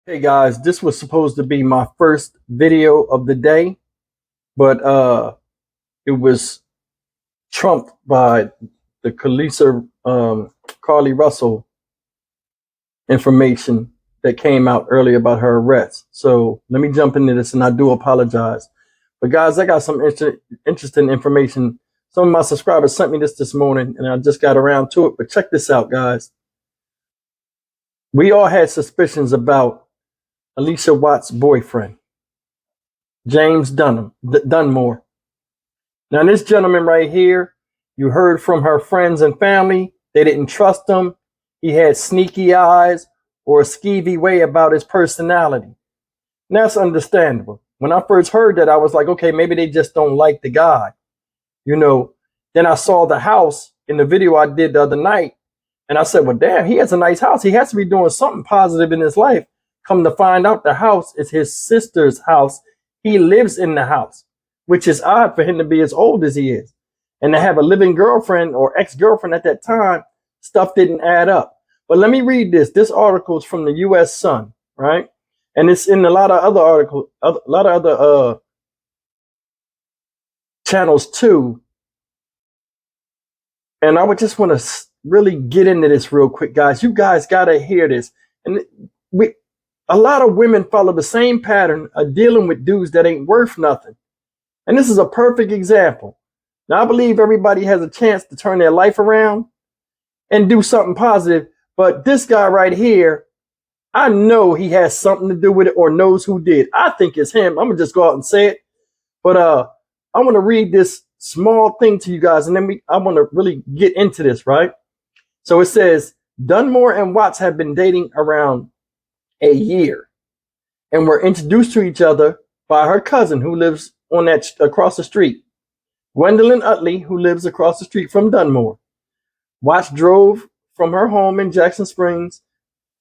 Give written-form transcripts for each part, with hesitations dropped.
Hey guys, this was supposed to be my first video of the day, but it was trumped by the Kalisa Carly Russell information that came out earlier about her arrest. So let me jump into this, and I do apologize. But guys, I got some interesting information. Some of my subscribers sent me this morning, and I just got around to it. But check this out, guys. We all had suspicions about Allisha Watt's boyfriend, James Dunmore. Now, this gentleman right here, you heard from her friends and family, they didn't trust him. He had sneaky eyes or a skeevy way about his personality. And that's understandable. When I first heard that, I was like, okay, maybe they just don't like the guy. Then I saw the house in the video I did the other night, and I said, well, damn, he has a nice house. He has to be doing something positive in his life. Come to find out, the house is his sister's house. He lives in the house, which is odd for him to be as old as he is. And to have a living girlfriend or ex-girlfriend at that time, stuff didn't add up. But let me read this. This article is from the U.S. Sun, right? And it's in a lot of other articles, a lot of other channels too. And I would just want to really get into this real quick, guys. You guys got to hear this. And a lot of women follow the same pattern of dealing with dudes that ain't worth nothing. And this is a perfect example. Now, I believe everybody has a chance to turn their life around and do something positive. But this guy right here, I know he has something to do with it or knows who did. I think it's him. I'm going to just go out and say it. But I want to read this small thing to you guys, and then I want to really get into this, right? So it says, Dunmore and Watts have been dating around a year and were introduced to each other by her cousin who lives on that across the street, Gwendolyn Utley, who lives across the street from Dunmore. Watts drove from her home in Jackson Springs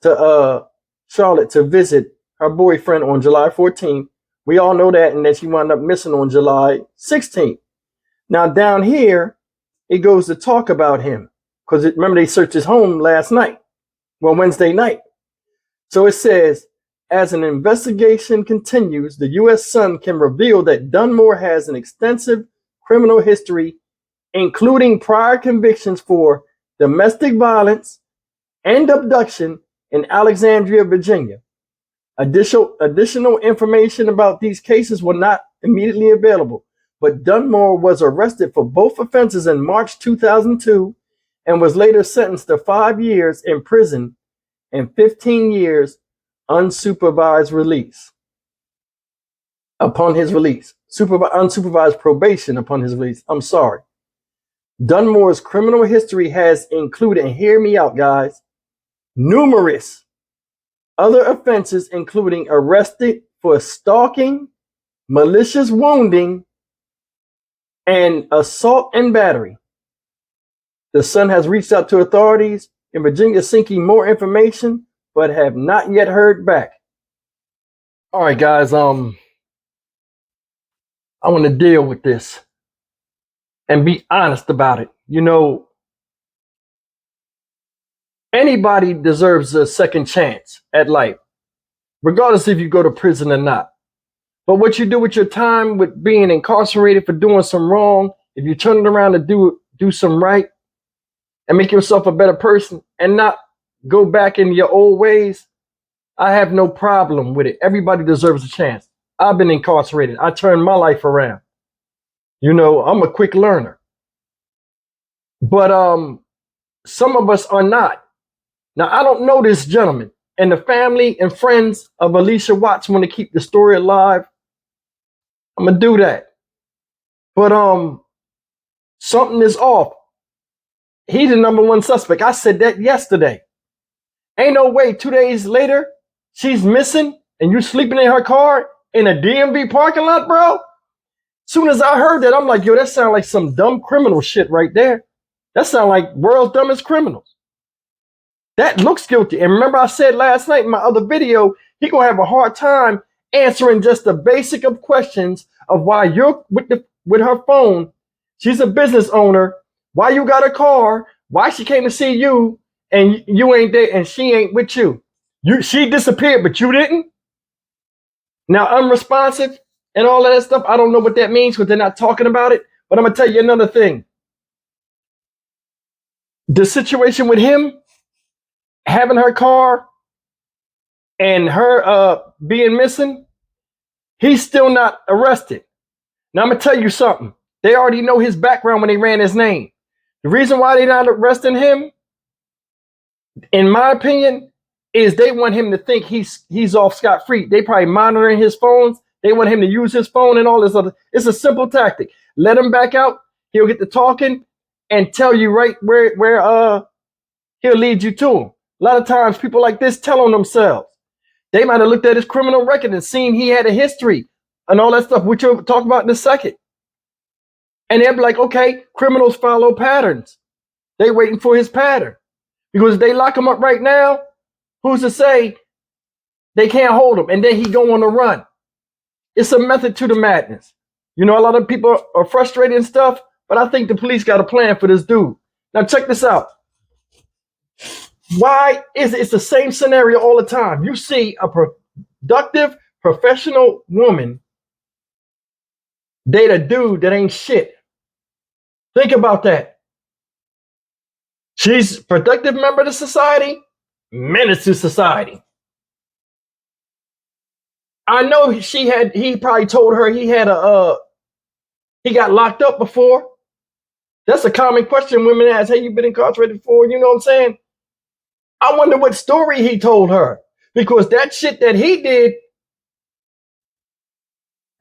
to Charlotte to visit her boyfriend on July 14th. We all know that, and then she wound up missing on July 16th. Now down here, it goes to talk about him because remember they searched his home Wednesday night. So it says, as an investigation continues, the U.S. Sun can reveal that Dunmore has an extensive criminal history, including prior convictions for domestic violence and abduction in Alexandria, Virginia. Additional information about these cases were not immediately available, but Dunmore was arrested for both offenses in March 2002 and was later sentenced to 5 years in prison and 15 years unsupervised release. Upon his release, unsupervised probation upon his release. I'm sorry. Dunmore's criminal history has included, and hear me out, guys, numerous other offenses, including arrested for stalking, malicious wounding, and assault and battery. The Sun has reached out to authorities in Virginia seeking more information, but have not yet heard back. All right, guys, I want to deal with this and be honest about it. Anybody deserves a second chance at life, regardless if you go to prison or not. But what you do with your time, with being incarcerated for doing some wrong, if you turn it around to do some right and make yourself a better person and not go back in your old ways, I have no problem with it. Everybody deserves a chance. I've been incarcerated. I turned my life around. I'm a quick learner. But some of us are not. Now, I don't know this gentleman, and the family and friends of Allisha Watts want to keep the story alive. I'm going to do that. But something is off. He's the number one suspect. I said that yesterday. Ain't no way 2 days later, she's missing and you sleeping in her car in a DMV parking lot, bro. Soon as I heard that, I'm like, yo, that sounds like some dumb criminal shit right there. That sounds like world's dumbest criminals. That looks guilty. And remember I said last night in my other video, he gonna have a hard time answering just the basic of questions of why you're with her phone. She's a business owner. Why you got a car? Why she came to see you and you ain't there and she ain't with you? She disappeared, but you didn't. Now, unresponsive and all of that stuff, I don't know what that means because they're not talking about it. But I'm going to tell you another thing. The situation with him having her car and her being missing, he's still not arrested. Now, I'm going to tell you something. They already know his background when they ran his name. The reason why they're not arresting him, in my opinion, is they want him to think he's off scot-free. They probably monitoring his phones. They want him to use his phone and all this other. It's a simple tactic. Let him back out. He'll get to talking and tell you right where he'll lead you to him. A lot of times people like this tell on themselves. They might have looked at his criminal record and seen he had a history and all that stuff, which we'll talk about in a second. And they'll be like, okay, criminals follow patterns. They waiting for his pattern. Because if they lock him up right now, who's to say they can't hold him? And then he go on the run. It's a method to the madness. You know, a lot of people are frustrated and stuff, but I think the police got a plan for this dude. Now check this out. Why is it? It's the same scenario all the time. You see a productive, professional woman date a dude that ain't shit. Think about that. She's a productive member of the society, menace to society. I know he probably told her he got locked up before. That's a common question women ask. Hey, you been incarcerated before? You know what I'm saying? I wonder what story he told her, because that shit that he did,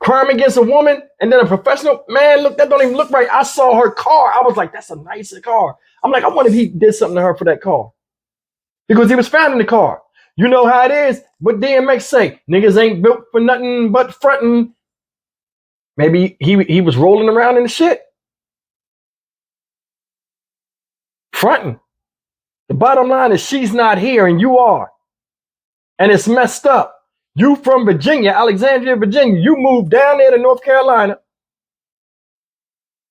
crime against a woman, and then a professional, man, look, that don't even look right. I saw her car. I was like, that's a nicer car. I'm like, I wonder if he did something to her for that car, because he was found in the car. You know how it is. What DMX say? Niggas ain't built for nothing but fronting. Maybe he was rolling around in the shit. Fronting. The bottom line is she's not here and you are. And it's messed up. You from Virginia, Alexandria, Virginia. You moved down there to North Carolina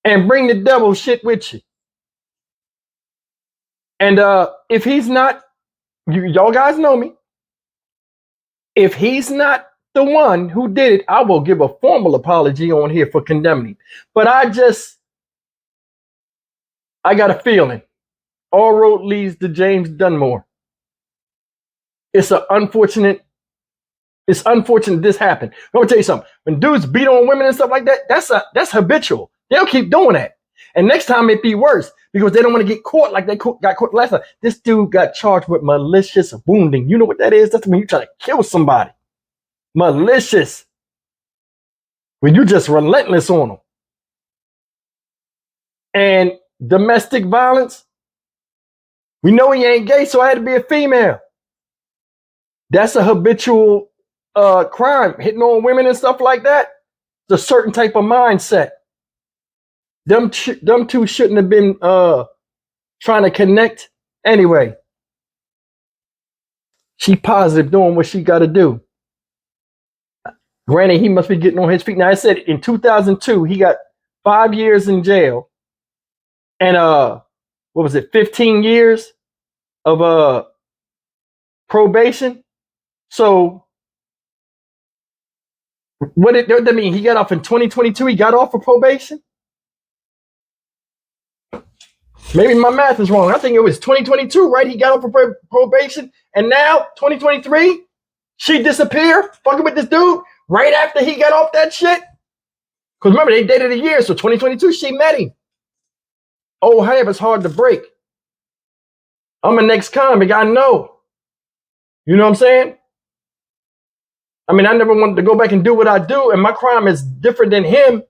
and bring the devil shit with you. And if he's not, y'all guys know me. If he's not the one who did it, I will give a formal apology on here for condemning. But I got a feeling. All road leads to James Dunmore. It's unfortunate this happened. I'm gonna tell you something. When dudes beat on women and stuff like that, that's habitual. They'll keep doing that. And next time it be worse, because they don't want to get caught like they got caught last time. This dude got charged with malicious wounding. You know what that is? That's when you try to kill somebody. Malicious. When you just relentless on them. And domestic violence. We know he ain't gay, so I had to be a female. That's a habitual crime. Hitting on women and stuff like that. It's a certain type of mindset. Them two shouldn't have been trying to connect anyway. She positive doing what she got to do. Granted, he must be getting on his feet. Now, I said in 2002, he got 5 years in jail. And what was it, 15 years of probation? So what did that mean? He got off in 2022. He got off for probation. Maybe my math is wrong. I think it was 2022, right? He got off for probation, and now 2023, she disappeared, fucking with this dude right after he got off that shit. Because remember, they dated a year, so 2022, she met him. Old habits hard to break. I'm an ex-convict, I know. You know what I'm saying? I mean, I never wanted to go back and do what I do, and my crime is different than him,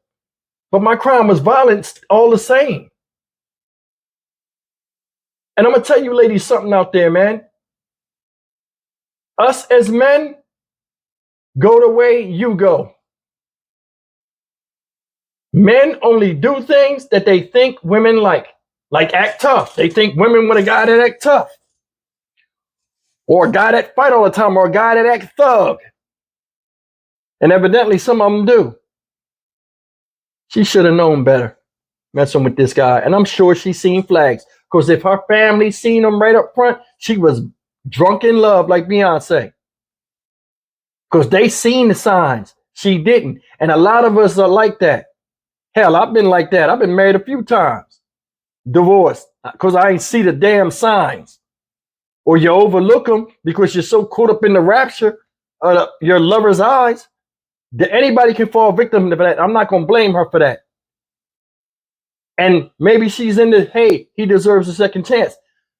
but my crime was violence all the same. And I'm going to tell you ladies something out there, man. Us as men, go the way you go. Men only do things that they think women like act tough. They think women want a guy that act tough. Or a guy that fight all the time, or a guy that act thug. And evidently some of them do. She should have known better messing with this guy. And I'm sure she's seen flags. Because if her family seen him right up front, she was drunk in love like Beyonce. Because they seen the signs. She didn't. And a lot of us are like that. Hell, I've been like that. I've been married a few times. Divorced. Because I ain't see the damn signs. Or you overlook them because you're so caught up in the rapture of your lover's eyes. That anybody can fall victim to that. I'm not going to blame her for that. And maybe she's in the, hey, he deserves a second chance. A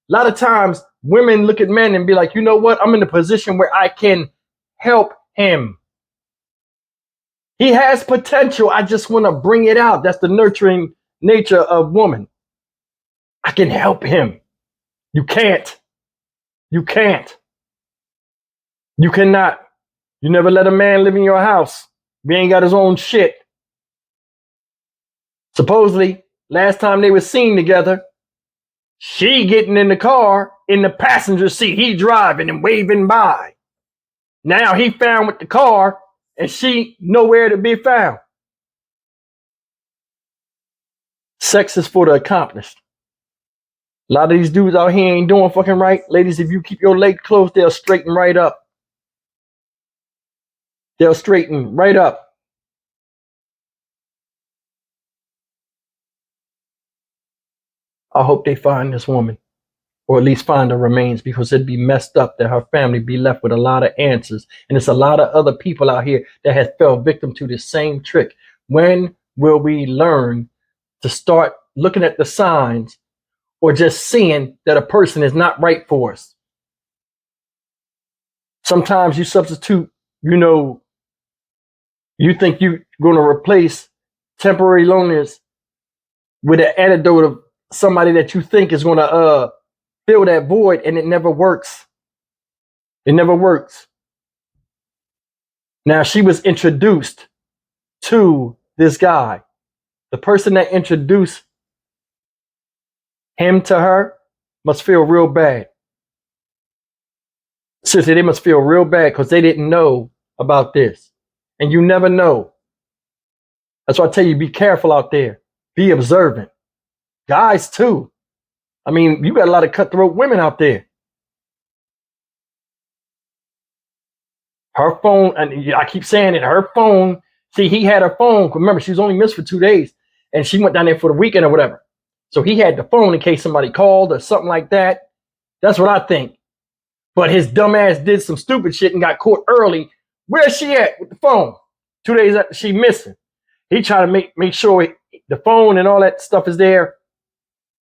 lot of times women look at men and be like, you know what? I'm in a position where I can help him. He has potential. I just want to bring it out. That's the nurturing nature of woman. I can help him. You can't. You can't. You cannot. You never let a man live in your house. He ain't got his own shit. Supposedly, last time they were seen together, she getting in the car in the passenger seat. He driving and waving by. Now he found with the car and she nowhere to be found. Sex is for the accomplished. A lot of these dudes out here ain't doing fucking right. Ladies, if you keep your leg closed, they'll straighten right up. They'll straighten right up. I hope they find this woman, or at least find her remains, because it'd be messed up that her family be left with a lot of answers. And it's a lot of other people out here that has fell victim to this same trick. When will we learn to start looking at the signs or just seeing that a person is not right for us? Sometimes you substitute, you think you're going to replace temporary loneliness with an antidote of somebody that you think is going to fill that void, and it never works. It never works. Now, she was introduced to this guy. The person that introduced him to her must feel real bad. Seriously, they must feel real bad because they didn't know about this. And you never know. That's why I tell you, be careful out there. Be observant. Guys, too. I mean, you got a lot of cutthroat women out there. Her phone, and I keep saying it, her phone, see, he had her phone. Remember, she was only missed for 2 days, and she went down there for the weekend or whatever. So he had the phone in case somebody called or something like that. That's what I think. But his dumb ass did some stupid shit and got caught early. Where's she at with the phone? 2 days after she missing. He tried to make sure the phone and all that stuff is there.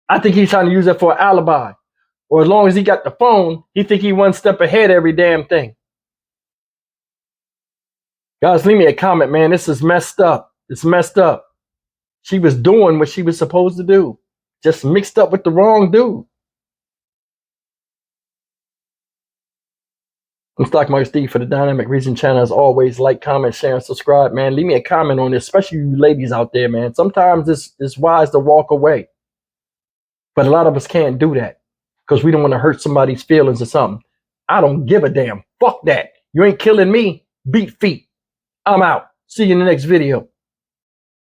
I think he's trying to use that for an alibi. Or as long as he got the phone, he think he one step ahead of every damn thing. Guys, leave me a comment, man. This is messed up. It's messed up. She was doing what she was supposed to do. Just mixed up with the wrong dude. I'm Stockmarket Steve for the Dynamic Reason channel. As always, like, comment, share, and subscribe, man. Leave me a comment on this, especially you ladies out there, man. Sometimes it's wise to walk away. But a lot of us can't do that because we don't want to hurt somebody's feelings or something. I don't give a damn. Fuck that. You ain't killing me. Beat feet. I'm out. See you in the next video.